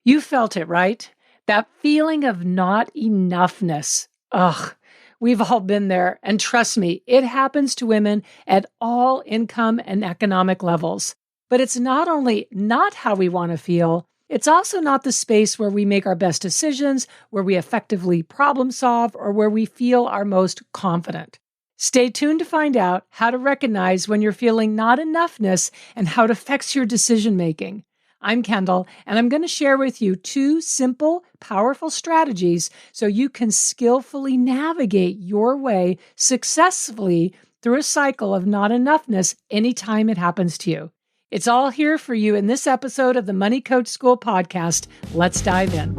You felt it, right? That feeling of not enoughness. Ugh, we've all been there. And trust me, it happens to women at all income and economic levels. But it's not only not how we want to feel, it's also not the space where we make our best decisions, where we effectively problem solve, or where we feel our most confident. Stay tuned to find out how to recognize when you're feeling not enoughness and how it affects your decision making. I'm Kendall, and I'm going to share with you 2 simple, powerful strategies so you can skillfully navigate your way successfully through a cycle of not enoughness anytime it happens to you. It's all here for you in this episode of the Money Coach School podcast. Let's dive in.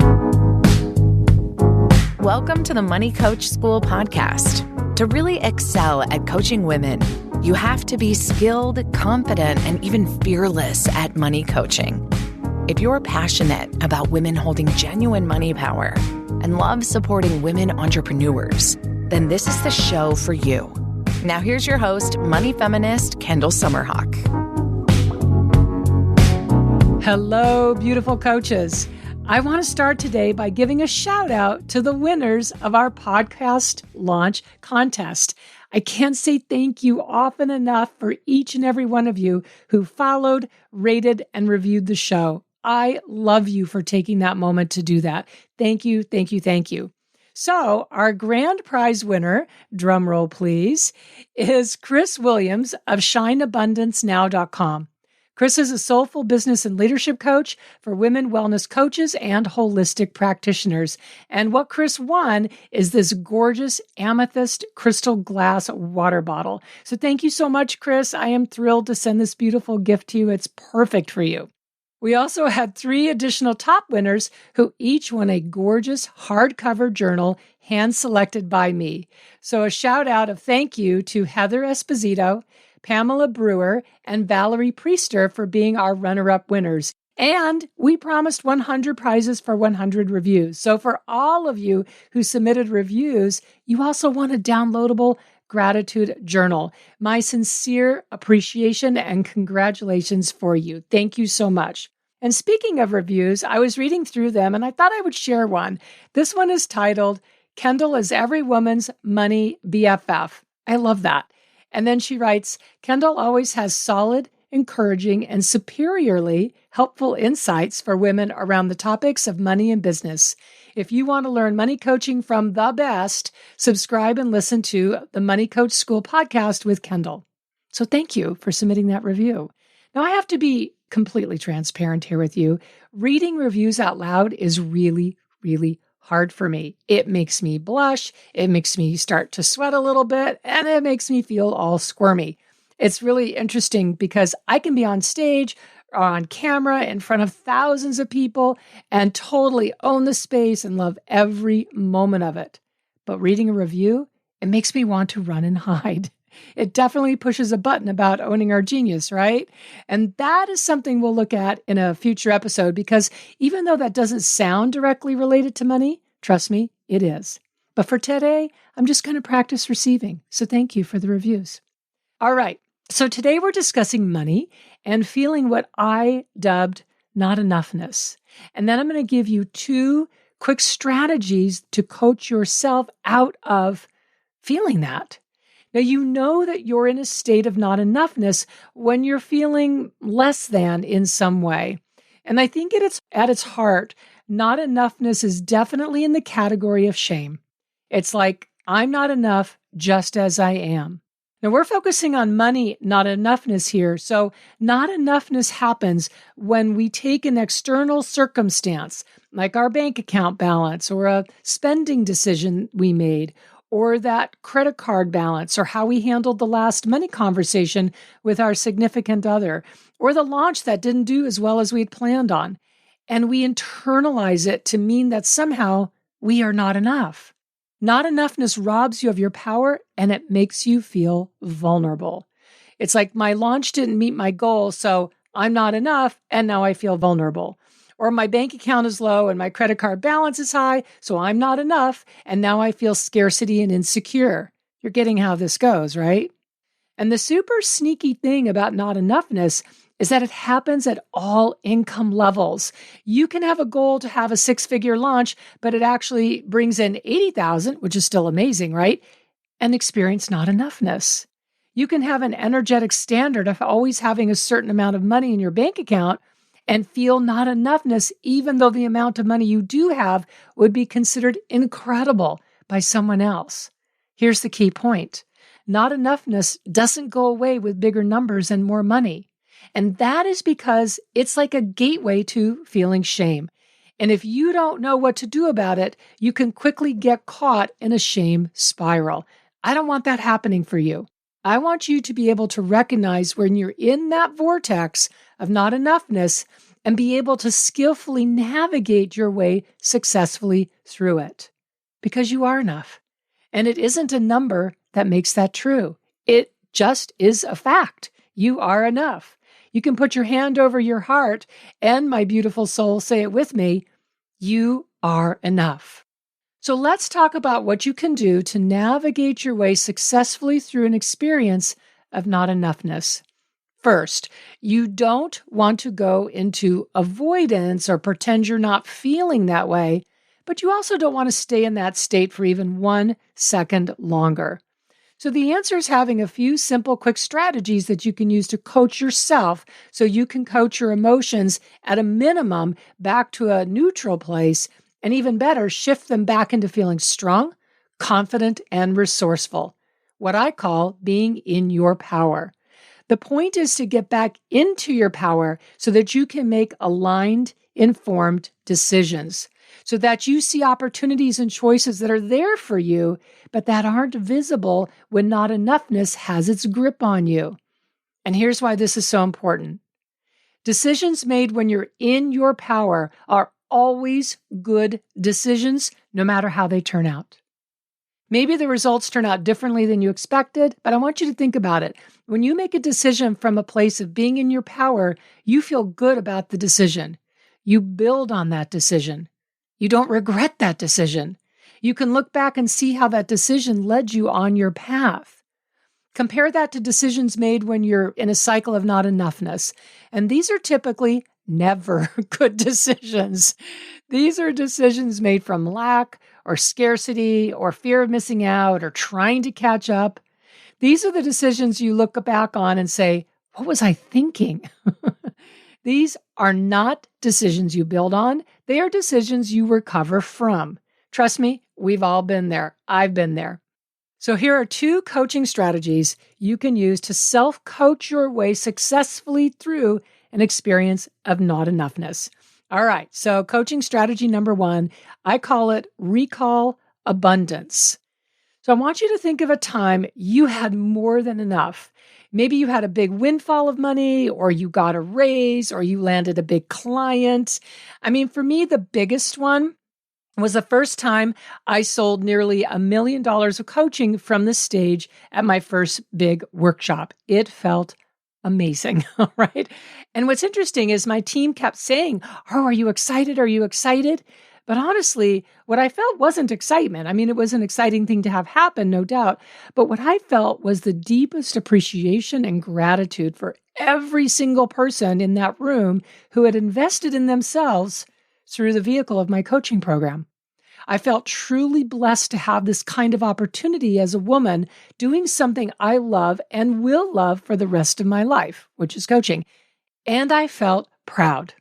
Welcome to the Money Coach School podcast. To really excel at coaching women, you have to be skilled, confident, and even fearless at money coaching. If you're passionate about women holding genuine money power and love supporting women entrepreneurs, then this is the show for you. Now here's your host, money feminist Kendall Summerhawk. Hello, beautiful coaches. I want to start today by giving a shout out to the winners of our podcast launch contest. I can't say thank you often enough for each and every one of you who followed, rated, and reviewed the show. I love you for taking that moment to do that. Thank you, thank you, thank you. So our grand prize winner, drum roll please, is Chris Williams of ShineAbundanceNow.com. Chris is a soulful business and leadership coach for women wellness coaches and holistic practitioners. And what Chris won is this gorgeous amethyst crystal glass water bottle. So thank you so much, Chris. I am thrilled to send this beautiful gift to you. It's perfect for you. We also had 3 additional top winners who each won a gorgeous hardcover journal hand-selected by me. So a shout out of thank you to Heather Esposito, Pamela Brewer, and Valerie Priester for being our runner-up winners. And we promised 100 prizes for 100 reviews. So for all of you who submitted reviews, you also won a downloadable gratitude journal. My sincere appreciation and congratulations for you. Thank you so much. And speaking of reviews, I was reading through them and I thought I would share one. This one is titled, Kendall is Every Woman's Money BFF. I love that. And then she writes, Kendall always has solid, encouraging, and superiorly helpful insights for women around the topics of money and business. If you want to learn money coaching from the best, subscribe and listen to the Money Coach School podcast with Kendall. So thank you for submitting that review. Now I have to be completely transparent here with you. Reading reviews out loud is really, really hard for me. It makes me blush, it makes me start to sweat a little bit, and it makes me feel all squirmy. It's really interesting because I can be on stage or on camera in front of thousands of people and totally own the space and love every moment of it. But reading a review, it makes me want to run and hide. It definitely pushes a button about owning our genius, right? And that is something we'll look at in a future episode because even though that doesn't sound directly related to money, trust me, it is. But for today, I'm just going to practice receiving. So thank you for the reviews. All right. So today we're discussing money and feeling what I dubbed not enoughness. And then I'm going to give you 2 quick strategies to coach yourself out of feeling that. Now, you know that you're in a state of not enoughness when you're feeling less than in some way. And I think at its heart, not enoughness is definitely in the category of shame. It's like, I'm not enough just as I am. Now, we're focusing on money, not enoughness here. So not enoughness happens when we take an external circumstance, like our bank account balance or a spending decision we made, or that credit card balance, or how we handled the last money conversation with our significant other, or the launch that didn't do as well as we'd planned on. And we internalize it to mean that somehow we are not enough. Not enoughness robs you of your power and it makes you feel vulnerable. It's like my launch didn't meet my goal, so I'm not enough, and now I feel vulnerable. Or my bank account is low and my credit card balance is high, so I'm not enough, and now I feel scarcity and insecure. You're getting how this goes, right? And the super sneaky thing about not enoughness is that it happens at all income levels. You can have a goal to have a six-figure launch, but it actually brings in 80,000, which is still amazing, right? And experience not-enoughness. You can have an energetic standard of always having a certain amount of money in your bank account and feel not-enoughness, even though the amount of money you do have would be considered incredible by someone else. Here's the key point. Not-enoughness doesn't go away with bigger numbers and more money. And that is because it's like a gateway to feeling shame. And if you don't know what to do about it, you can quickly get caught in a shame spiral. I don't want that happening for you. I want you to be able to recognize when you're in that vortex of not-enoughness and be able to skillfully navigate your way successfully through it. Because you are enough. And it isn't a number that makes that true. It just is a fact. You are enough. You can put your hand over your heart and, my beautiful soul, say it with me, you are enough. So let's talk about what you can do to navigate your way successfully through an experience of not-enoughness. First, you don't want to go into avoidance or pretend you're not feeling that way, but you also don't want to stay in that state for even 1 second longer. So the answer is having a few simple, quick strategies that you can use to coach yourself so you can coach your emotions at a minimum back to a neutral place, and even better, shift them back into feeling strong, confident, and resourceful. What I call being in your power. The point is to get back into your power so that you can make aligned, informed decisions, so that you see opportunities and choices that are there for you, but that aren't visible when not-enoughness has its grip on you. And here's why this is so important. Decisions made when you're in your power are always good decisions, no matter how they turn out. Maybe the results turn out differently than you expected, but I want you to think about it. When you make a decision from a place of being in your power, you feel good about the decision. You build on that decision. You don't regret that decision. You can look back and see how that decision led you on your path. Compare that to decisions made when you're in a cycle of not-enoughness. And these are typically never good decisions. These are decisions made from lack or scarcity or fear of missing out or trying to catch up. These are the decisions you look back on and say, what was I thinking? These are not decisions you build on. They are decisions you recover from. Trust me, we've all been there. I've been there. So here are 2 coaching strategies you can use to self-coach your way successfully through an experience of not-enoughness. All right, so coaching strategy number 1, I call it recall abundance. So I want you to think of a time you had more than enough. Maybe you had a big windfall of money, or you got a raise, or you landed a big client. I mean, for me, the biggest one was the first time I sold nearly $1 million of coaching from the stage at my first big workshop. It felt amazing, all right? And what's interesting is my team kept saying, oh, are you excited? Are you excited? But honestly, what I felt wasn't excitement. I mean, it was an exciting thing to have happen, no doubt. But what I felt was the deepest appreciation and gratitude for every single person in that room who had invested in themselves through the vehicle of my coaching program. I felt truly blessed to have this kind of opportunity as a woman doing something I love and will love for the rest of my life, which is coaching. And I felt proud.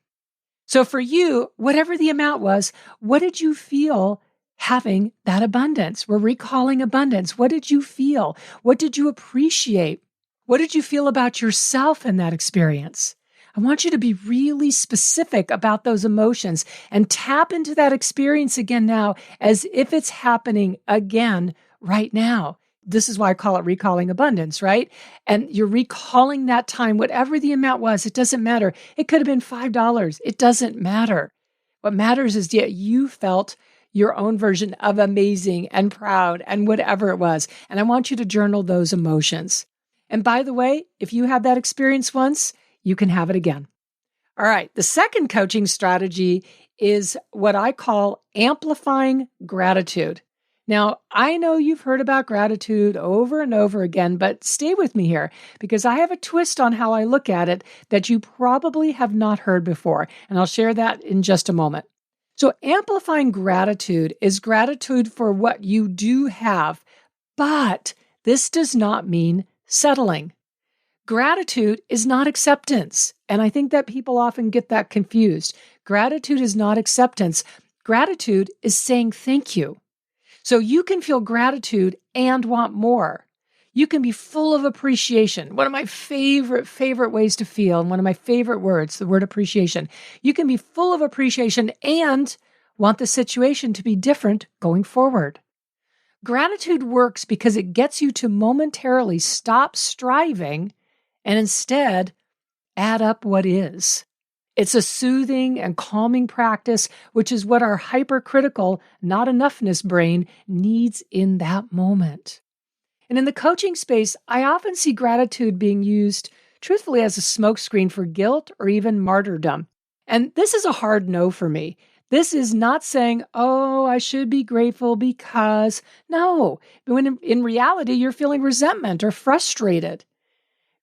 So for you, whatever the amount was, what did you feel having that abundance? We're recalling abundance. What did you feel? What did you appreciate? What did you feel about yourself in that experience? I want you to be really specific about those emotions and tap into that experience again now as if it's happening again right now. This is why I call it recalling abundance, right? And you're recalling that time, whatever the amount was, it doesn't matter. It could have been $5. It doesn't matter. What matters is that you felt your own version of amazing and proud and whatever it was. And I want you to journal those emotions. And by the way, if you had that experience once, you can have it again. All right. The second coaching strategy is what I call amplifying gratitude. Now, I know you've heard about gratitude over and over again, but stay with me here because I have a twist on how I look at it that you probably have not heard before, and I'll share that in just a moment. So, amplifying gratitude is gratitude for what you do have, but this does not mean settling. Gratitude is not acceptance, and I think that people often get that confused. Gratitude is not acceptance. Gratitude is saying thank you. So you can feel gratitude and want more. You can be full of appreciation. One of my favorite ways to feel, and one of my favorite words, the word appreciation. You can be full of appreciation and want the situation to be different going forward. Gratitude works because it gets you to momentarily stop striving and instead add up what is. It's a soothing and calming practice, which is what our hypercritical, not-enoughness brain needs in that moment. And in the coaching space, I often see gratitude being used, truthfully, as a smokescreen for guilt or even martyrdom. And this is a hard no for me. This is not saying, oh, I should be grateful because, no. When in reality, you're feeling resentment or frustrated.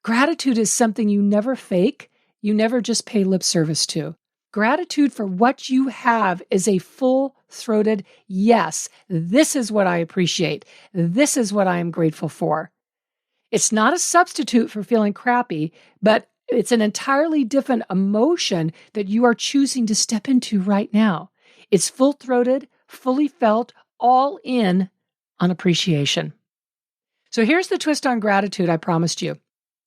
Gratitude is something you never fake. You never just pay lip service to. Gratitude for what you have is a full-throated, yes, this is what I appreciate. This is what I am grateful for. It's not a substitute for feeling crappy, but it's an entirely different emotion that you are choosing to step into right now. It's full-throated, fully felt, all in on appreciation. So here's the twist on gratitude I promised you.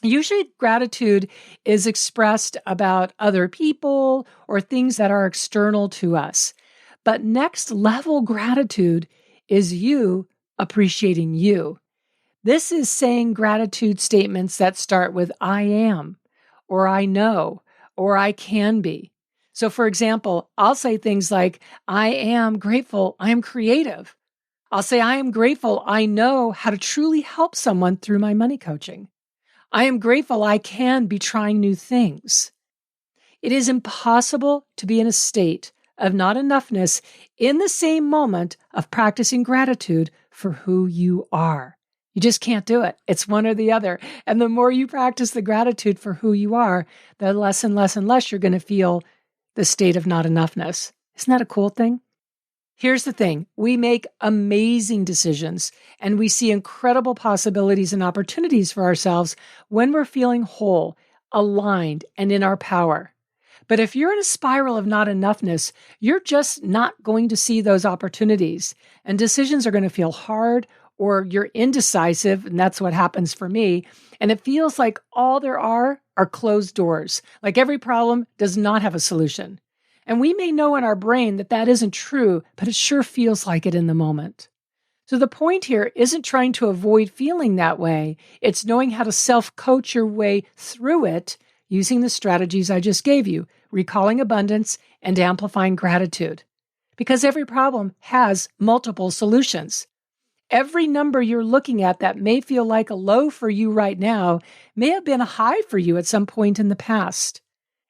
Usually gratitude is expressed about other people or things that are external to us. But next level gratitude is you appreciating you. This is saying gratitude statements that start with I am, or I know, or I can be. So for example, I'll say things like, I am grateful, I am creative. I'll say, I am grateful, I know how to truly help someone through my money coaching. I am grateful I can be trying new things. It is impossible to be in a state of not-enoughness in the same moment of practicing gratitude for who you are. You just can't do it. It's one or the other. And the more you practice the gratitude for who you are, the less and less and less you're going to feel the state of not-enoughness. Isn't that a cool thing? Here's the thing. We make amazing decisions and we see incredible possibilities and opportunities for ourselves when we're feeling whole, aligned, and in our power. But if you're in a spiral of not-enoughness, you're just not going to see those opportunities, and decisions are going to feel hard, or you're indecisive, and that's what happens for me, and it feels like all there are closed doors, like every problem does not have a solution. And we may know in our brain that that isn't true, but it sure feels like it in the moment. So the point here isn't trying to avoid feeling that way. It's knowing how to self-coach your way through it using the strategies I just gave you, recalling abundance and amplifying gratitude. Because every problem has multiple solutions. Every number you're looking at that may feel like a low for you right now may have been a high for you at some point in the past.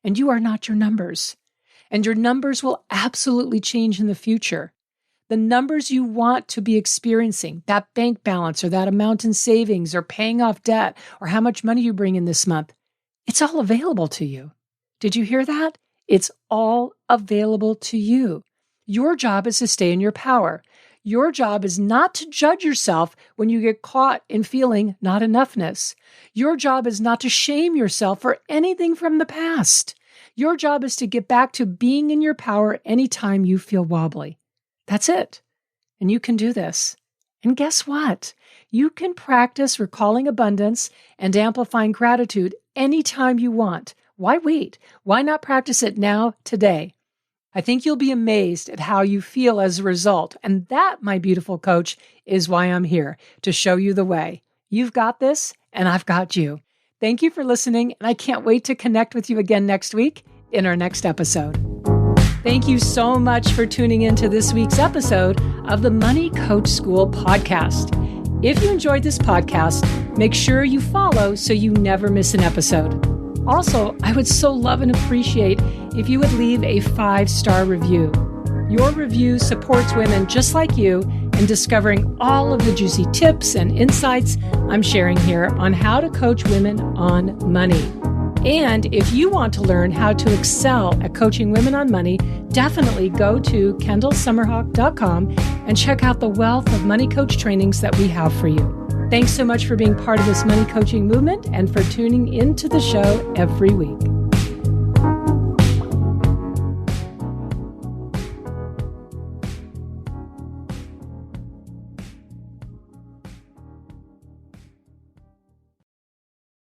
And you are not your numbers. And your numbers will absolutely change in the future. The numbers you want to be experiencing, that bank balance or that amount in savings or paying off debt or how much money you bring in this month, it's all available to you. Did you hear that? It's all available to you. Your job is to stay in your power. Your job is not to judge yourself when you get caught in feeling not enoughness. Your job is not to shame yourself for anything from the past. Your job is to get back to being in your power anytime you feel wobbly. That's it. And you can do this. And guess what? You can practice recalling abundance and amplifying gratitude anytime you want. Why wait? Why not practice it now, today? I think you'll be amazed at how you feel as a result. And that, my beautiful coach, is why I'm here, to show you the way. You've got this, and I've got you. Thank you for listening, and I can't wait to connect with you again next week in our next episode. Thank you so much for tuning into this week's episode of the Money Coach School podcast. If you enjoyed this podcast, make sure you follow so you never miss an episode. Also, I would so love and appreciate if you would leave a 5-star review. Your review supports women just like you and discovering all of the juicy tips and insights I'm sharing here on how to coach women on money. And if you want to learn how to excel at coaching women on money, definitely go to KendallSummerhawk.com and check out the wealth of money coach trainings that we have for you. Thanks so much for being part of this money coaching movement and for tuning into the show every week.